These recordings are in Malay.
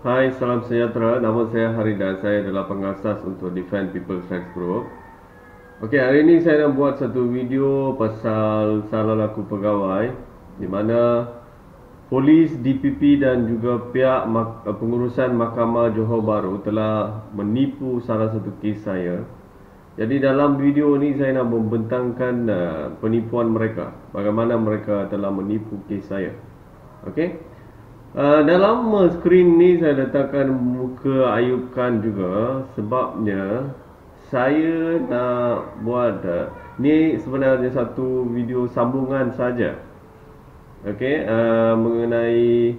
Hai, salam sejahtera. Nama saya Harida. Saya adalah pengasas untuk Defend People's Rights Group. Okey, hari ini saya nak buat satu video pasal salah laku pegawai di mana polis, DPP dan juga pihak pengurusan Mahkamah Johor Bahru telah menipu salah satu kes saya. Jadi dalam video ni saya nak membentangkan penipuan mereka. Bagaimana mereka telah menipu kes saya. Okey. Dalam skrin ni saya letakkan muka Ayub Khan juga. Sebabnya saya nak buat ni sebenarnya satu video sambungan saja. Okey, mengenai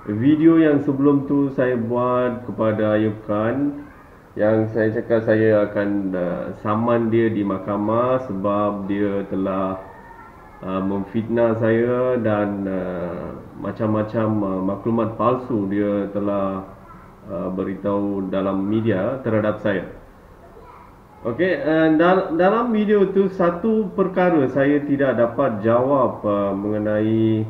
video yang sebelum tu saya buat kepada Ayub Khan, yang saya cakap saya akan saman dia di mahkamah sebab dia telah memfitnah saya dan macam-macam maklumat palsu dia telah beritahu dalam media terhadap saya. Okey, dalam video tu satu perkara saya tidak dapat jawab mengenai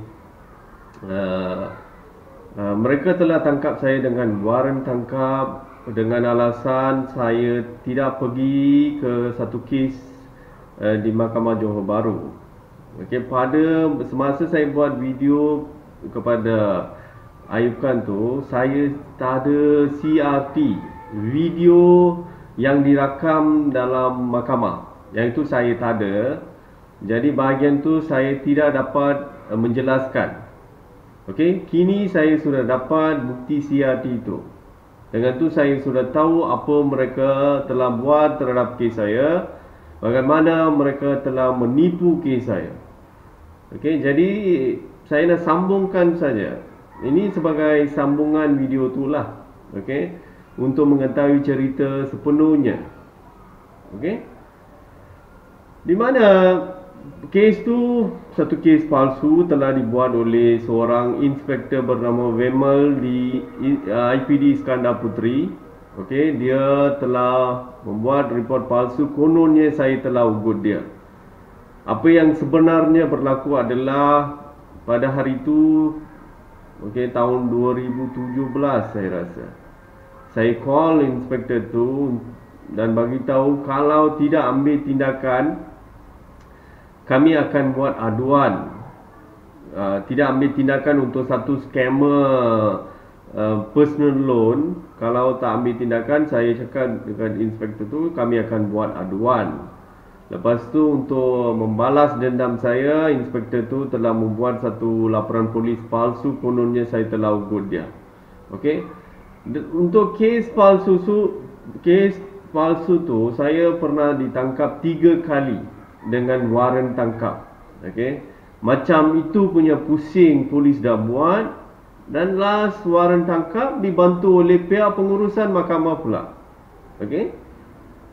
mereka telah tangkap saya dengan waran tangkap dengan alasan saya tidak pergi ke satu kes di Mahkamah Johor Bahru. Okey, pada semasa saya buat video kepada Ayub Khan tu, saya tak ada CRT video yang dirakam dalam mahkamah. Yang itu saya tak ada. Jadi bahagian tu saya tidak dapat menjelaskan. Okey, kini saya sudah dapat bukti CRT itu. Dengan tu saya sudah tahu apa mereka telah buat terhadap kes saya, bagaimana mereka telah menipu kes saya. Okey, jadi saya nak sambungkan saja. Ini sebagai sambungan video tu lah. Okey, untuk mengetahui cerita sepenuhnya. Okey, di mana kes tu satu kes palsu telah dibuat oleh seorang inspektor bernama Vemal di IPD Iskandar Puteri. Okey, dia telah membuat report palsu, kononnya saya telah ugut dia. Apa yang sebenarnya berlaku adalah pada hari itu, okey, tahun 2017 saya rasa, saya call inspektor tu dan bagi tahu kalau tidak ambil tindakan, kami akan buat aduan. Tidak ambil tindakan untuk satu scammer personal loan. Kalau tak ambil tindakan, saya cakap dengan inspektor tu, kami akan buat aduan. Lepas tu untuk membalas dendam saya, inspektor tu telah membuat satu laporan polis palsu, kononnya saya telah ugut dia. Okey. Untuk kes palsu tu saya pernah ditangkap 3 kali dengan waran tangkap. Okey. Macam itu punya pusing polis dah buat, dan last waran tangkap dibantu oleh pihak pengurusan mahkamah pula. Okey.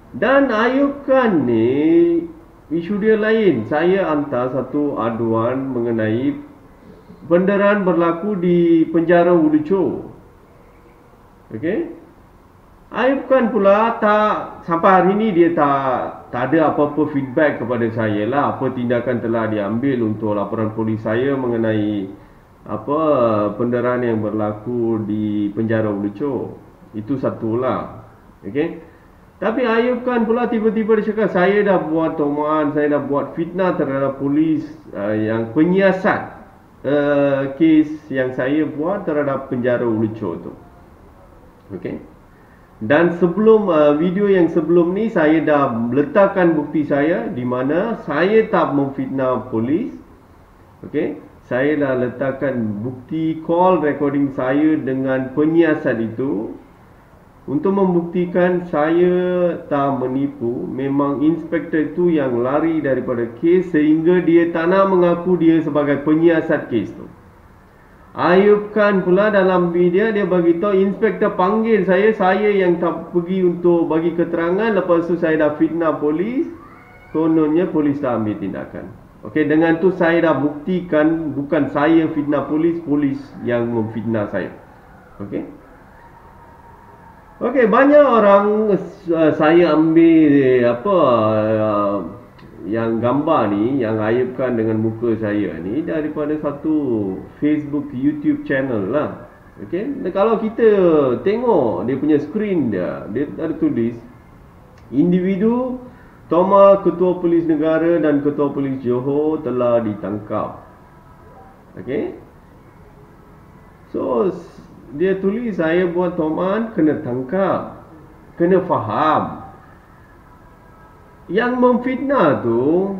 Dan Ayub Khan ni isu dia lain. Saya hantar satu aduan mengenai penderaan berlaku di penjara Uluco. Okey. Ayub Khan pula tak, sampai hari ni dia tak ada apa-apa feedback kepada saya lah, apa tindakan telah diambil untuk laporan polis saya mengenai apa penderaan yang berlaku di penjara Uluco. Itu satulah. Okey. Tapi Ayub Khan pula tiba-tiba dia cakap saya dah buat tomaan, saya dah buat fitnah terhadap polis yang penyiasat kes yang saya buat terhadap penjara Uluco tu. Okey. Dan sebelum video yang sebelum ni saya dah letakkan bukti saya di mana saya tak memfitnah polis. Okey. Saya dah letakkan bukti call recording saya dengan penyiasat itu untuk membuktikan saya tak menipu. Memang inspektor itu yang lari daripada kes sehingga dia tak nak mengaku dia sebagai penyiasat kes tu. Ayub Khan pula dalam video dia bagi tahu inspektor panggil saya yang tak pergi untuk bagi keterangan. Lepas tu saya dah fitnah polis, kononnya polis tak ambil tindakan. Okey, dengan tu saya dah buktikan bukan saya fitnah polis, polis yang memfitnah saya. Okey. Okey, banyak orang saya ambil yang gambar ni, yang Ayub Khan dengan muka saya ni daripada satu Facebook YouTube channel lah. Okey, kalau kita tengok dia punya skrin dia ada tulis individu Toma Ketua Polis Negara dan Ketua Polis Johor telah ditangkap. Okey. So dia tulis saya buat toman kena tangkap. Kena faham. Yang memfitnah tu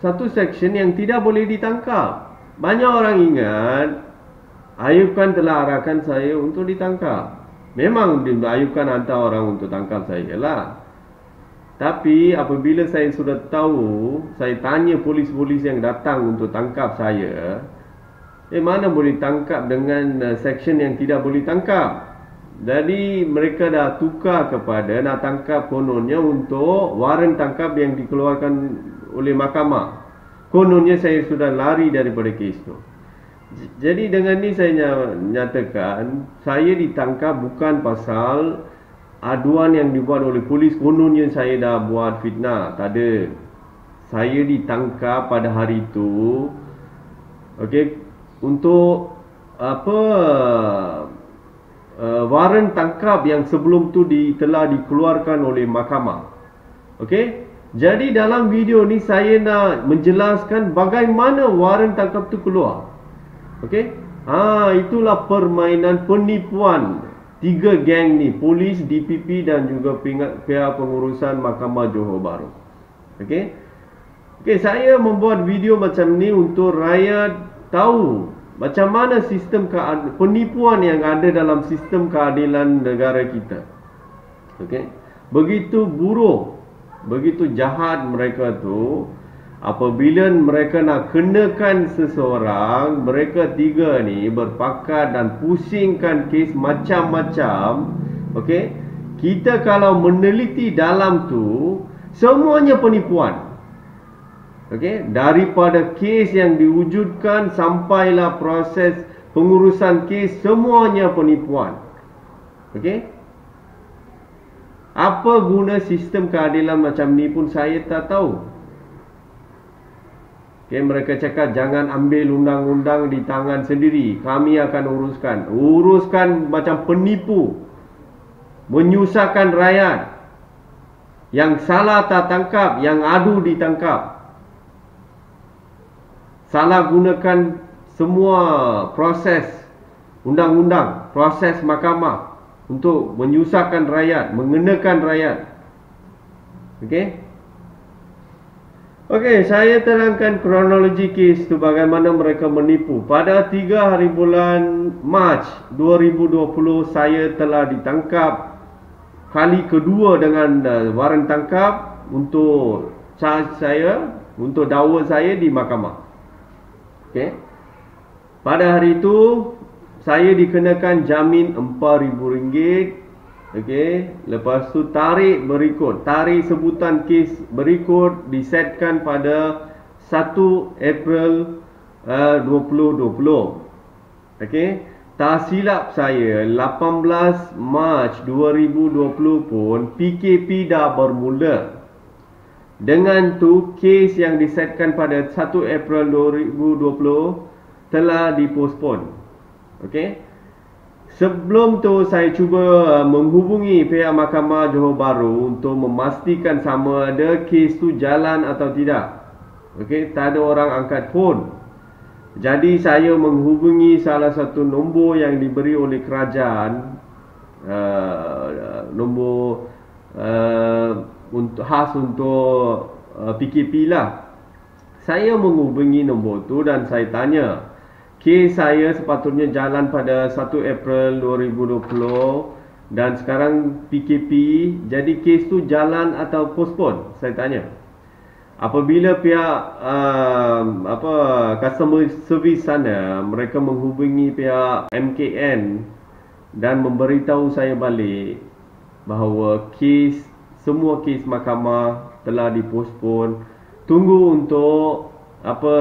satu section yang tidak boleh ditangkap. Banyak orang ingat Ayub Khan telah arahkan saya untuk ditangkap. Memang Ayub Khan hantar orang untuk tangkap saya lah. Tapi apabila saya sudah tahu, saya tanya polis-polis yang datang untuk tangkap saya, mana boleh tangkap dengan section yang tidak boleh tangkap. Jadi mereka dah tukar kepada nak tangkap kononnya untuk waran tangkap yang dikeluarkan oleh mahkamah. Kononnya saya sudah lari daripada kes tu. Jadi dengan ni saya nyatakan saya ditangkap bukan pasal aduan yang dibuat oleh polis kononnya saya dah buat fitnah. Tak ada. Saya ditangkap pada hari itu, okey, untuk waran tangkap yang sebelum tu telah dikeluarkan oleh mahkamah. Okey. Jadi dalam video ni saya nak menjelaskan bagaimana waran tangkap tu keluar. Okey. Itulah permainan penipuan tiga geng ni, polis, DPP dan juga pihak pengurusan Mahkamah Johor Bahru. Okey. Okey, saya membuat video macam ni untuk rakyat tahu macam mana sistem penipuan yang ada dalam sistem keadilan negara kita. Okey. Begitu buruk, begitu jahat mereka tu. Apabila mereka nak kenakan seseorang, mereka tiga ni berpakat dan pusingkan kes macam-macam. Okey. Kita kalau meneliti dalam tu, semuanya penipuan. Okey, daripada kes yang diwujudkan sampailah proses pengurusan kes, semuanya penipuan. Okey. Apa guna sistem keadilan macam ni pun saya tak tahu. Okay, mereka cakap jangan ambil undang-undang di tangan sendiri. Kami akan uruskan. Uruskan macam penipu. Menyusahkan rakyat. Yang salah tak tangkap, yang adu ditangkap. Salah gunakan semua proses undang-undang, proses mahkamah untuk menyusahkan rakyat, mengenakan rakyat. Okey? Okey, saya terangkan kronologi kes tu bagaimana mereka menipu. Pada 3 hari bulan Mac 2020 saya telah ditangkap kali kedua dengan waran tangkap untuk charge saya, untuk dakwa saya di mahkamah. Okey. Pada hari itu saya dikenakan jamin RM4,000. Okey, lepas tu tarikh berikut, tarikh sebutan kes berikut disetkan pada 1 April 2020. Okey, tak silap saya 18 Mac 2020 pun PKP dah bermula. Dengan tu kes yang disetkan pada 1 April 2020 telah dipospon. Okey. Sebelum tu saya cuba menghubungi pihak Mahkamah Johor Bahru untuk memastikan sama ada kes tu jalan atau tidak. Okey, tak ada orang angkat telefon. Jadi saya menghubungi salah satu nombor yang diberi oleh kerajaan, nombor khas untuk PKP lah. Saya menghubungi nombor tu dan saya tanya, kes saya sepatutnya jalan pada 1 April 2020 dan sekarang PKP, jadi kes tu jalan atau postpone? Saya tanya. Apabila pihak customer service sana, mereka menghubungi pihak MKN dan memberitahu saya balik bahawa semua kes mahkamah telah dipospon. Tunggu untuk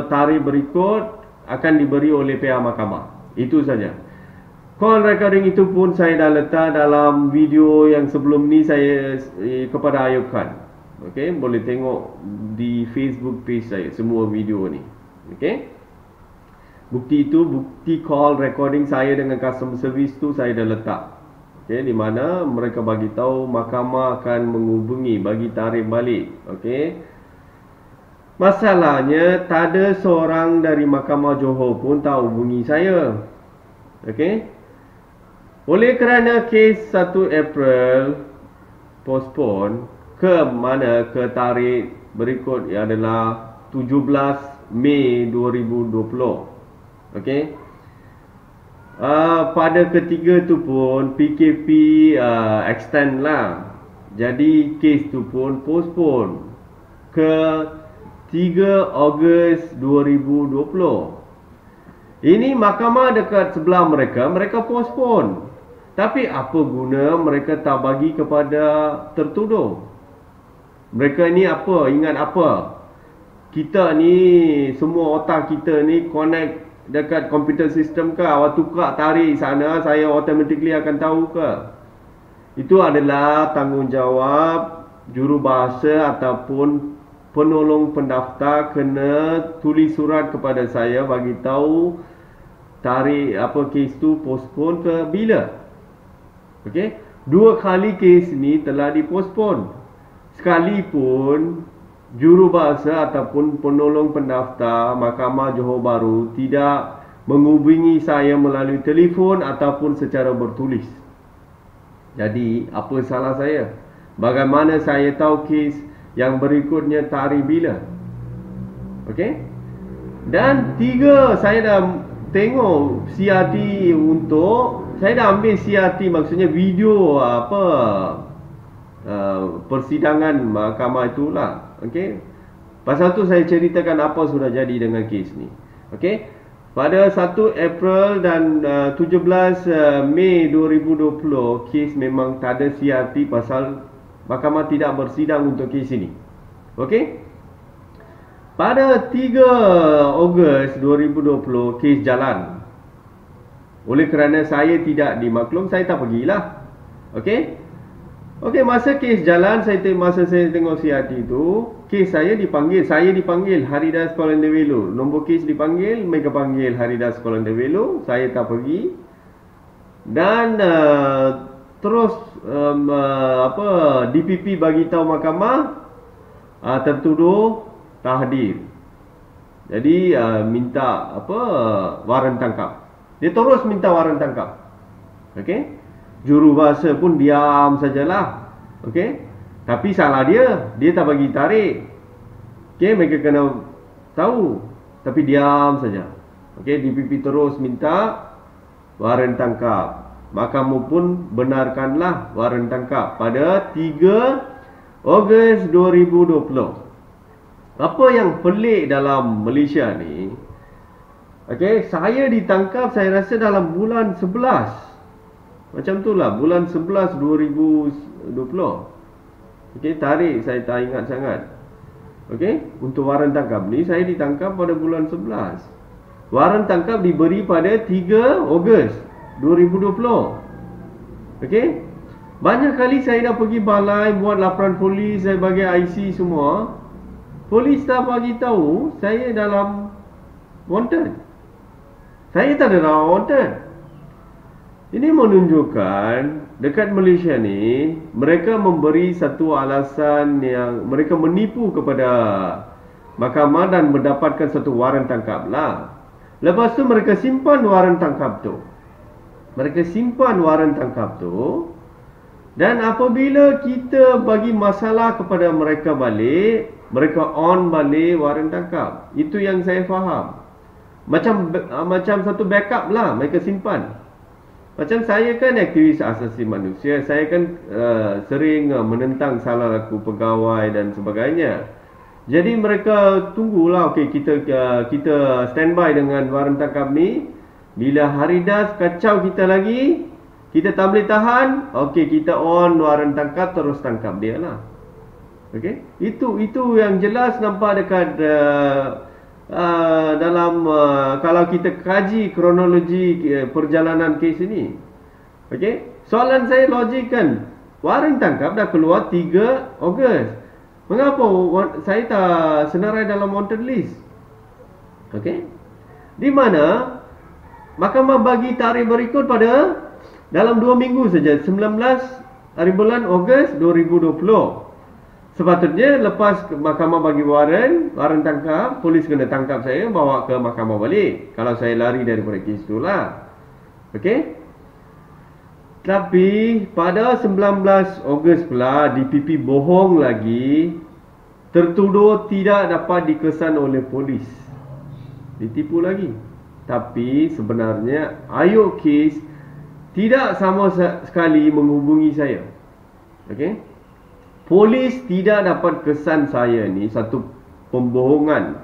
tarikh berikut akan diberi oleh pihak mahkamah. Itu saja. Call recording itu pun saya dah letak dalam video yang sebelum ni saya kepada Ayub Khan. Okey, boleh tengok di Facebook page saya semua video ni. Okey. Bukti itu, bukti call recording saya dengan customer service tu saya dah letak. Okey, di mana mereka bagi tahu mahkamah akan menghubungi bagi tarik balik. Okey. Masalahnya tak ada seorang dari Mahkamah Johor pun tak hubungi saya. Okey. Oleh kerana kes 1 April postpone ke mana ke tarikh berikut adalah 17 Mei 2020. Okey. Pada ketiga tu pun PKP extend lah. Jadi kes tu pun postpone ke 3 Ogos 2020. Ini mahkamah dekat sebelah mereka, mereka postpone. Tapi apa guna mereka tak bagi kepada tertuduh? Mereka ni apa? Ingat apa? Kita ni, semua otak kita ni connect dekat komputer sistem ke? Awak tukar tarik sana, saya automatically akan tahu ke? Itu adalah tanggungjawab jurubahasa ataupun penolong pendaftar kena tulis surat kepada saya bagi tahu tarikh apa kes tu postpone ke bila. Okey, 2 kali kes ni telah dipostpone. Sekalipun jurubahasa ataupun penolong pendaftar Mahkamah Johor Bahru tidak menghubungi saya melalui telefon ataupun secara bertulis. Jadi, apa salah saya? Bagaimana saya tahu kes yang berikutnya tarikh bila? Okey? Dan 3, saya dah tengok CRT saya dah ambil CRT, maksudnya video persidangan mahkamah itulah. Okey. Pasal tu saya ceritakan apa sudah jadi dengan kes ni. Okey. Pada 1 April dan 17 Mei 2020, kes memang tak ada CRT pasal mahkamah tidak bersidang untuk kes ini. Okey. Pada 3 Ogos 2020, kes jalan. Oleh kerana saya tidak dimaklum, saya tak pergilah. Okey. Okey, masa kes jalan, masa saya tengok CRT itu, kes saya dipanggil. Saya dipanggil Haridas Kuala Dewelu. Nombor kes dipanggil, mereka panggil Haridas Kuala Dewelu. Saya tak pergi. Dan terus DPP bagi tahu mahkamah tertuduh tak hadir. Jadi minta waran tangkap. Dia terus minta waran tangkap. Okey. Jurubahasa pun diam sajalah. Okey. Tapi salah dia tak bagi tarik. Okey, mereka kena tahu. Tapi diam saja. Okey, DPP terus minta waran tangkap. Mahkamah pun benarkanlah waran tangkap pada 3 Ogos 2020. Apa yang pelik dalam Malaysia ni? Okey, saya ditangkap saya rasa dalam bulan 11. Macam tu lah, bulan 11 2020. Okey, tarikh saya tak ingat sangat. Okey, untuk waran tangkap ni saya ditangkap pada bulan 11. Waran tangkap diberi pada 3 Ogos 2020. Okey. Banyak kali saya dah pergi balai buat laporan polis, saya bagi IC semua. Polis tak bagi tahu saya dalam wanted. Saya tak ada dalam wanted. Ini menunjukkan dekat Malaysia ni mereka memberi satu alasan yang mereka menipu kepada mahkamah dan mendapatkan satu waran tangkap lah. Lepas tu mereka simpan waran tangkap tu. Dan apabila kita bagi masalah kepada mereka balik, mereka on balik waran tangkap. Itu yang saya faham. Macam satu backup lah mereka simpan. Macam saya kan aktivis asasi manusia, saya kan sering menentang salah laku pegawai dan sebagainya. Jadi mereka tunggulah, okey, kita standby dengan waran tangkap ni. Bila Haridas kacau kita lagi, kita tak boleh tahan, okey, kita on waran tangkap, terus tangkap dia lah. Okey, itu yang jelas nampak dekat dalam kalau kita kaji kronologi perjalanan kes ini. Okey, soalan saya logik kan, waran tangkap dah keluar 3 Ogos. Mengapa saya tak senarai dalam wanted list? Okey, Di mana mahkamah bagi tarikh berikut pada dalam 2 minggu saja, 19 hari bulan Ogos 2020. Sepatutnya lepas mahkamah bagi waran tangkap, polis kena tangkap saya, bawa ke mahkamah balik. Kalau saya lari daripada kes tu lah. Okey? Tapi pada 19 Ogos pula DPP bohong lagi, tertuduh tidak dapat dikesan oleh polis. Ditipu lagi. Tapi sebenarnya ayuk kes tidak sama sekali menghubungi saya. Okey? Polis tidak dapat kesan saya ni satu pembohongan.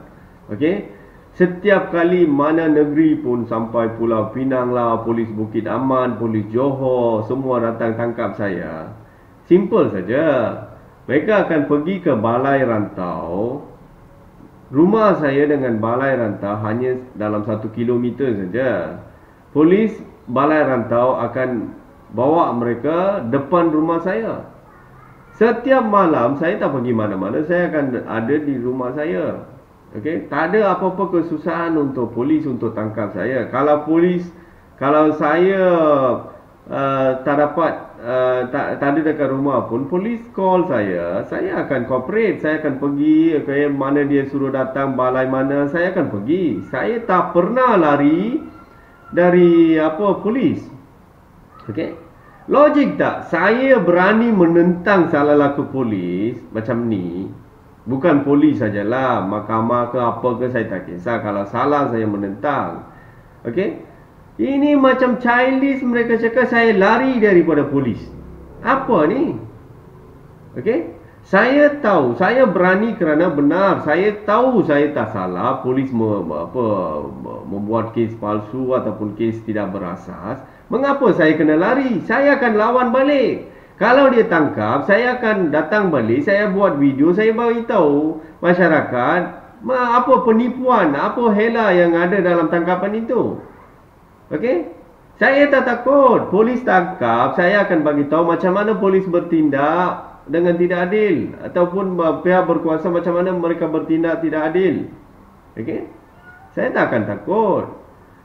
Okey? Setiap kali mana negeri pun, sampai Pulau Pinang lah, polis Bukit Aman, polis Johor, semua datang tangkap saya. Simple saja. Mereka akan pergi ke balai rantau. Rumah saya dengan balai rantau hanya dalam 1 kilometer saja. Polis balai rantau akan bawa mereka depan rumah saya. Setiap malam saya tak pergi mana-mana, saya akan ada di rumah saya. Okey, tak ada apa-apa kesusahan untuk polis untuk tangkap saya. Kalau saya tak dapat tak ada dekat rumah pun, polis call saya akan cooperate, saya akan pergi ke mana dia suruh datang, balai mana, saya akan pergi. Saya tak pernah lari dari polis. Okey? Logik tak? Saya berani menentang salah laku polis macam ni. Bukan polis sajalah, mahkamah ke apa ke saya tak kisah. Kalau salah saya menentang. Okey? Ini macam childish, mereka cakap saya lari daripada polis. Apa ni? Okey? Saya tahu, saya berani kerana benar. Saya tahu saya tak salah. Polis membuat kes palsu ataupun kes tidak berasas. Mengapa saya kena lari? Saya akan lawan balik. Kalau dia tangkap, saya akan datang balik, saya buat video, saya beritahu masyarakat apa penipuan, apa hela yang ada dalam tangkapan itu. Okey? Saya tak takut. Polis tangkap, saya akan bagi tahu macam mana polis bertindak dengan tidak adil, ataupun pihak berkuasa macam mana mereka bertindak tidak adil. Okey? Saya tak akan takut.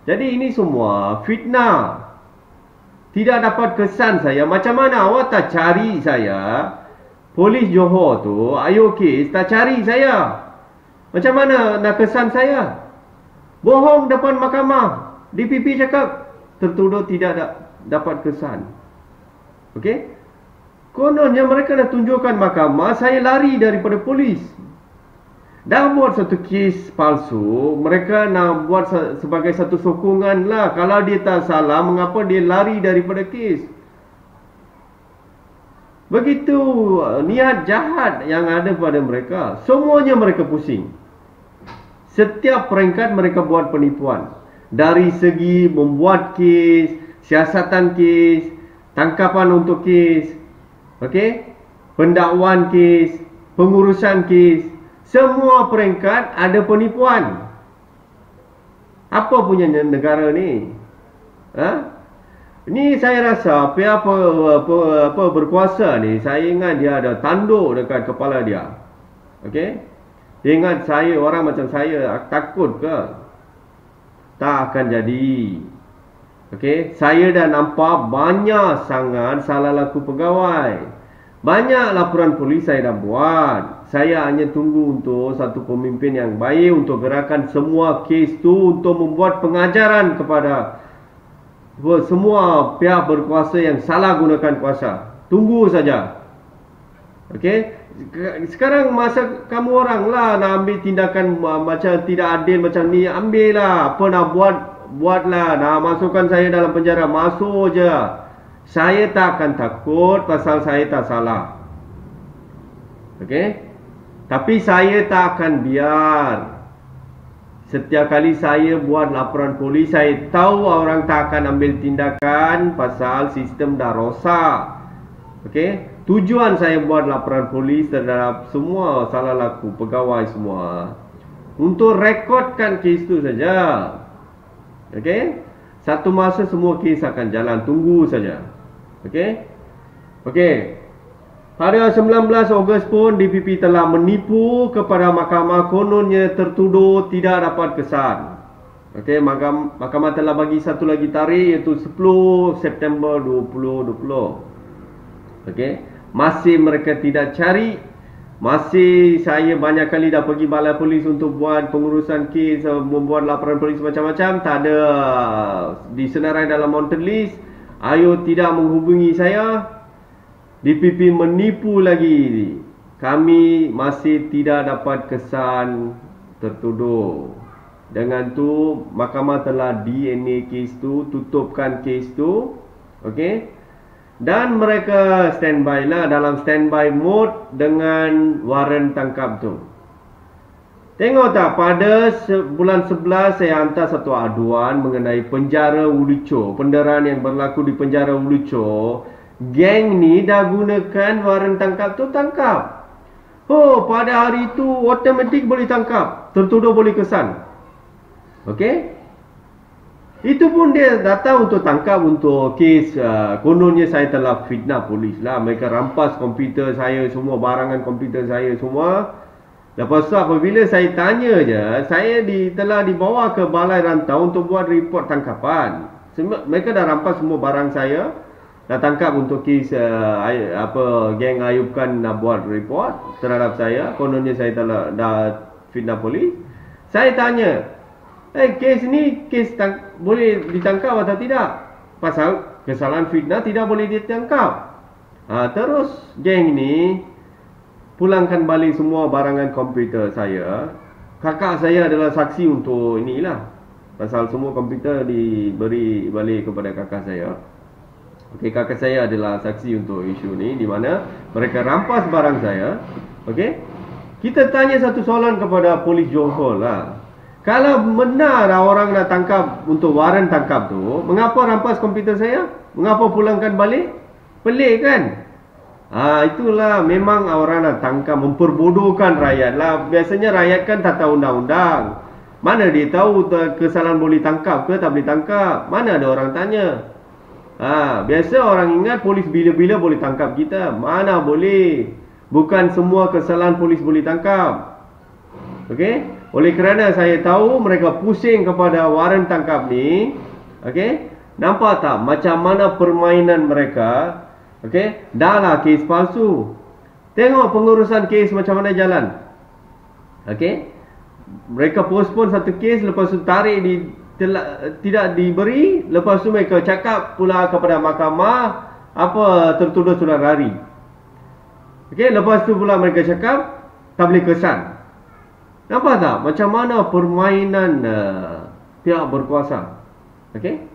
Jadi ini semua fitnah. Tidak dapat kesan saya. Macam mana awak tak cari saya? Polis Johor tu, ayuk kes, tak cari saya. Macam mana nak kesan saya? Bohong depan mahkamah. DPP cakap tertuduh tidak dapat kesan. Okey? Kononnya mereka dah tunjukkan mahkamah saya lari daripada polis. Dah buat satu kes palsu, mereka nak buat sebagai satu sokongan lah. Kalau dia tak salah, mengapa dia lari daripada kes? Begitu niat jahat yang ada pada mereka. Semuanya mereka pusing. Setiap peringkat mereka buat penipuan. Dari segi membuat kes, siasatan kes, tangkapan untuk kes, okey, pendakwaan kes, pengurusan kes. Semua peringkat ada penipuan. Apa punya negara ni? Ni saya rasa pihak berkuasa ni, saya ingat dia ada tanduk dekat kepala dia. Okey? Dia ingat saya, orang macam saya takut ke? Tak akan jadi. Okey? Saya dah nampak banyak sangat salah laku pegawai. Banyak laporan polis saya dah buat. Saya hanya tunggu untuk satu pemimpin yang baik untuk gerakan semua kes tu, untuk membuat pengajaran kepada semua pihak berkuasa yang salah gunakan kuasa. Tunggu saja. Okey? Sekarang masa kamu orang lah nak ambil tindakan macam tidak adil macam ni, ambil lah. Apa nak buatlah. Nak masukkan saya dalam penjara, masuk je. Saya tak akan takut pasal saya tak salah. Okey? Tapi saya tak akan biar. Setiap kali saya buat laporan polis, saya tahu orang tak akan ambil tindakan pasal sistem dah rosak. Okey? Tujuan saya buat laporan polis terhadap semua salah laku pegawai semua, untuk rekodkan kes itu saja. Okey? Satu masa semua kes akan jalan. Tunggu saja. Okey? Okey. Pada 19 Ogos pun DPP telah menipu kepada mahkamah, kononnya tertuduh tidak dapat kesan. Okey, mahkamah telah bagi satu lagi tarikh, iaitu 10 September 2020. Okey, masih mereka tidak cari. Masih saya banyak kali dah pergi balai polis untuk buat pengurusan kes, membuat laporan polis macam-macam, tak ada disenarai dalam wanted list. Ayo tidak menghubungi saya. DPP menipu lagi. Kami masih tidak dapat kesan tertuduh. Dengan tu mahkamah telah DNA kes tu, tutupkan kes tu. Okey. Dan mereka standby lah, dalam standby mode dengan waran tangkap tu. Tengok tak, pada bulan 11 saya hantar satu aduan mengenai penjara Uluco, penderaan yang berlaku di penjara Uluco. Geng ni dah gunakan waran tangkap tu, tangkap. Oh, pada hari itu automatik boleh tangkap, tertuduh boleh kesan. Okey. Itu pun dia datang untuk tangkap untuk kes, kononnya saya telah fitnah polis lah. Mereka rampas komputer saya semua, barangan komputer saya semua. Lepas tu apabila saya tanya je, saya telah dibawa ke balai rantau untuk buat report tangkapan. Mereka dah rampas semua barang saya, dah tangkap untuk kes geng Ayub Khan nak buat report terhadap saya. Kononnya saya telah dah fitnah polis. Saya tanya, kes ni boleh ditangkap atau tidak? Pasal kesalahan fitnah tidak boleh ditangkap. Terus geng ni pulangkan balik semua barangan komputer saya. Kakak saya adalah saksi untuk inilah. Pasal semua komputer diberi balik kepada kakak saya. Okey, kakak saya adalah saksi untuk isu ni, di mana mereka rampas barang saya. Okey. Kita tanya satu soalan kepada polis Johor lah. Kalau benar orang nak tangkap untuk waran tangkap tu, mengapa rampas komputer saya? Mengapa pulangkan balik? Pelik kan? Itulah memang orang nak tangkap, memperbodohkan rakyat lah. Biasanya rakyat kan tak tahu undang-undang. Mana dia tahu kesalahan boleh tangkap ke tak boleh tangkap? Mana ada orang tanya? Biasa orang ingat polis bila-bila boleh tangkap kita. Mana boleh? Bukan semua kesalahan polis boleh tangkap. Okey? Oleh kerana saya tahu mereka pusing kepada waran tangkap ni. Okey? Nampak tak macam mana permainan mereka? Okey? Dah lah kes palsu. Tengok pengurusan kes macam mana jalan. Okey? Mereka postpone satu kes, lepas tu tarik tidak diberi, lepas tu mereka cakap pula kepada mahkamah apa tertuduh sudah lari. Okey, lepas tu pula mereka cakap tak boleh kesan. Nampak tak macam mana permainan pihak berkuasa? Okey?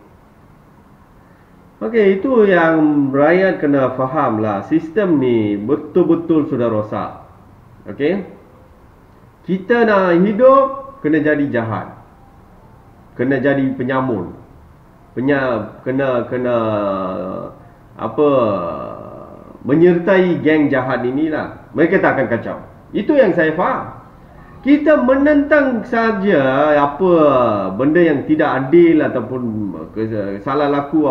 Okey, itu yang rakyat kena faham lah. Sistem ni betul-betul sudah rosak. Okey? Kita nak hidup, kena jadi jahat. Kena jadi penyamun. Kena menyertai geng jahat inilah. Mereka tak akan kacau. Itu yang saya faham. Kita menentang saja apa benda yang tidak adil ataupun salah laku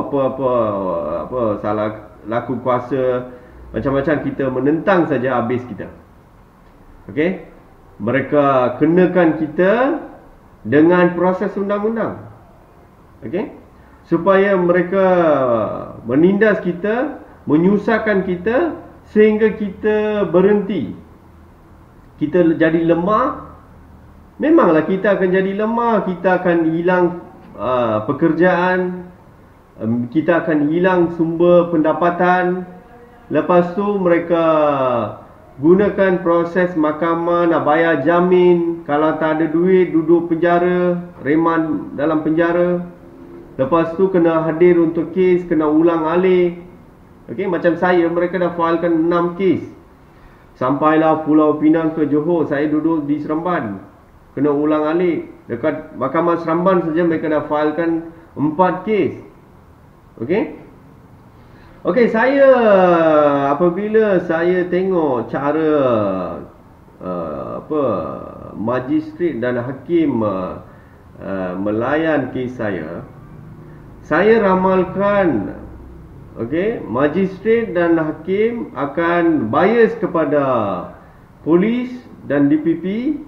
salah laku kuasa, macam-macam kita menentang saja habis kita. Okey? Mereka kenakan kita dengan proses undang-undang. Okey? Supaya mereka menindas kita, menyusahkan kita sehingga kita berhenti. Kita jadi lemah. Memanglah kita akan jadi lemah. Kita akan hilang pekerjaan. Kita akan hilang sumber pendapatan. Lepas tu mereka gunakan proses mahkamah nak bayar jamin. Kalau tak ada duit, duduk penjara, reman dalam penjara. Lepas tu kena hadir untuk kes, kena ulang alik. Okey, macam saya, mereka dah filekan 6 kes. Sampailah Pulau Pinang ke Johor, saya duduk di Seremban, kena ulang alik. Dekat Mahkamah Seremban saja mereka dah filekan 4 kes. Okey? Okey, saya apabila saya tengok cara magistrat dan hakim melayan kes saya ramalkan, okey, magistrat dan hakim akan bias kepada polis dan DPP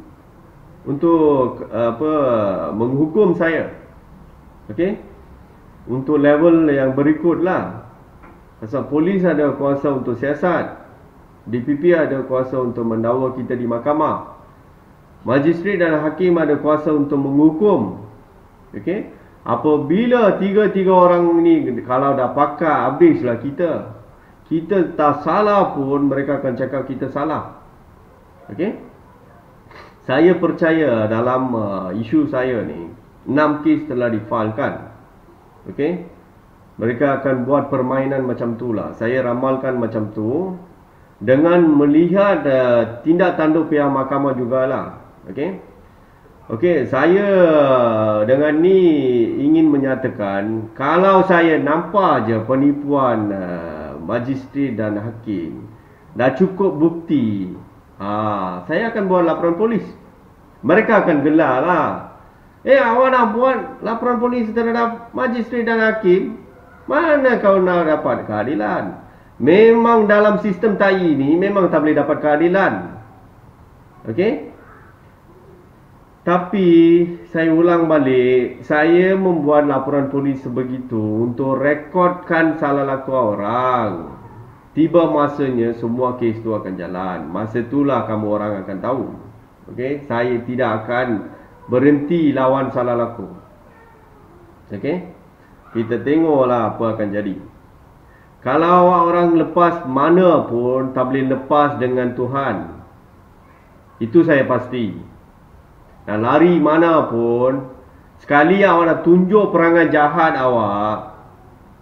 untuk menghukum saya. Okey? Untuk level yang berikutlah. Pasal polis ada kuasa untuk siasat, DPP ada kuasa untuk mendakwa kita di mahkamah, Majistret dan hakim ada kuasa untuk menghukum. Okey? Apabila tiga-tiga orang ni kalau dah pakat, habislah kita. Kita tak salah pun mereka akan cakap kita salah. Okey? Saya percaya dalam isu saya ni 6 kes telah difailkan. Okey? Mereka akan buat permainan macam tu lah. Saya ramalkan macam tu dengan melihat tindak tanduk pihak mahkamah jugalah. Okey? Okey, saya dengan ni ingin menyatakan kalau saya nampak je penipuan majistret dan hakim, dah cukup bukti, saya akan buat laporan polis. Mereka akan gelar lah. Awak nak buat laporan polis terhadap majistret dan hakim, mana kau nak dapat keadilan? Memang dalam sistem TAI ni memang tak boleh dapat keadilan. Okey? Tapi saya ulang balik, saya membuat laporan polis sebegitu untuk rekodkan salah laku orang. Tiba masanya semua kes tu akan jalan. Masa itulah kamu orang akan tahu. Okey, saya tidak akan berhenti lawan salah laku. Okey? Kita tengoklah apa akan jadi. Kalau orang lepas mana pun tak boleh lepas dengan Tuhan. Itu saya pasti. Dan lari mana pun, sekali awak nak tunjuk perangai jahat awak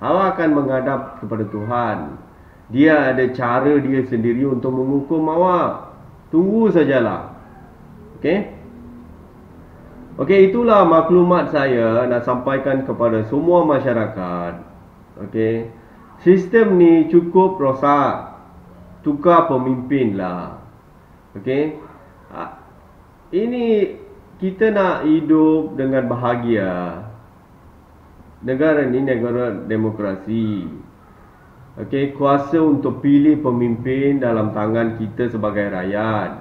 akan menghadap kepada Tuhan. Dia ada cara dia sendiri untuk menghukum awak. Tunggu sajalah. Okey? Okey, itulah maklumat saya nak sampaikan kepada semua masyarakat. Okey? Sistem ni cukup rosak. Tukar pemimpin lah. Okey? Ini kita nak hidup dengan bahagia. Negara ni negara demokrasi. Okey, kuasa untuk pilih pemimpin dalam tangan kita sebagai rakyat.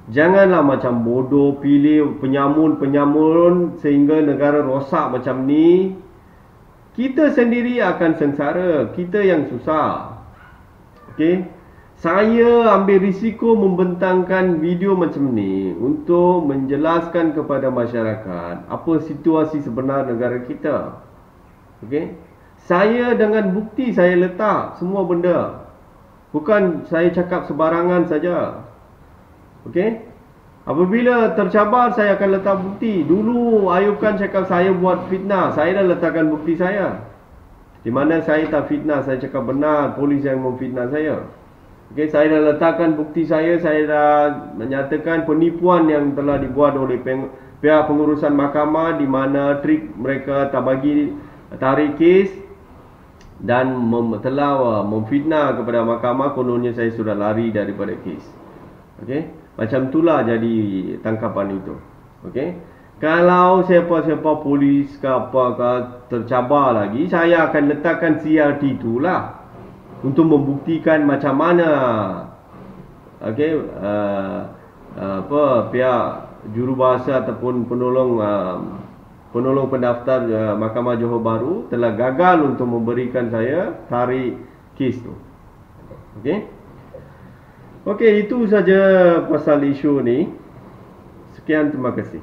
Janganlah macam bodoh pilih penyamun-penyamun sehingga negara rosak macam ni. Kita sendiri akan sengsara, kita yang susah. Okey? Saya ambil risiko membentangkan video macam ni untuk menjelaskan kepada masyarakat apa situasi sebenar negara kita. Okey? Saya dengan bukti saya letak semua benda. Bukan saya cakap sebarangan saja. Okey? Apabila tercabar saya akan letak bukti. Dulu Ayub Khan cakap saya buat fitnah, saya dah letakkan bukti saya. Di mana saya tak fitnah, saya cakap benar polis yang memfitnah saya. Okey, saya dah letakkan bukti saya dah menyatakan penipuan yang telah dibuat oleh pihak pengurusan mahkamah di mana trik mereka tak bagi tarik kes dan telah memfitnah kepada mahkamah, kononnya saya sudah lari daripada kes. Okey, macam itulah jadi tangkapan itu. Okey, kalau siapa-siapa polis ke apakah tercabar lagi, saya akan letakkan CRT itulah untuk membuktikan macam mana pihak jurubahasa ataupun penolong pendaftar Mahkamah Johor Bahru telah gagal untuk memberikan saya tarik kes tu. Okey, itu saja pasal isu ni. Sekian, terima kasih.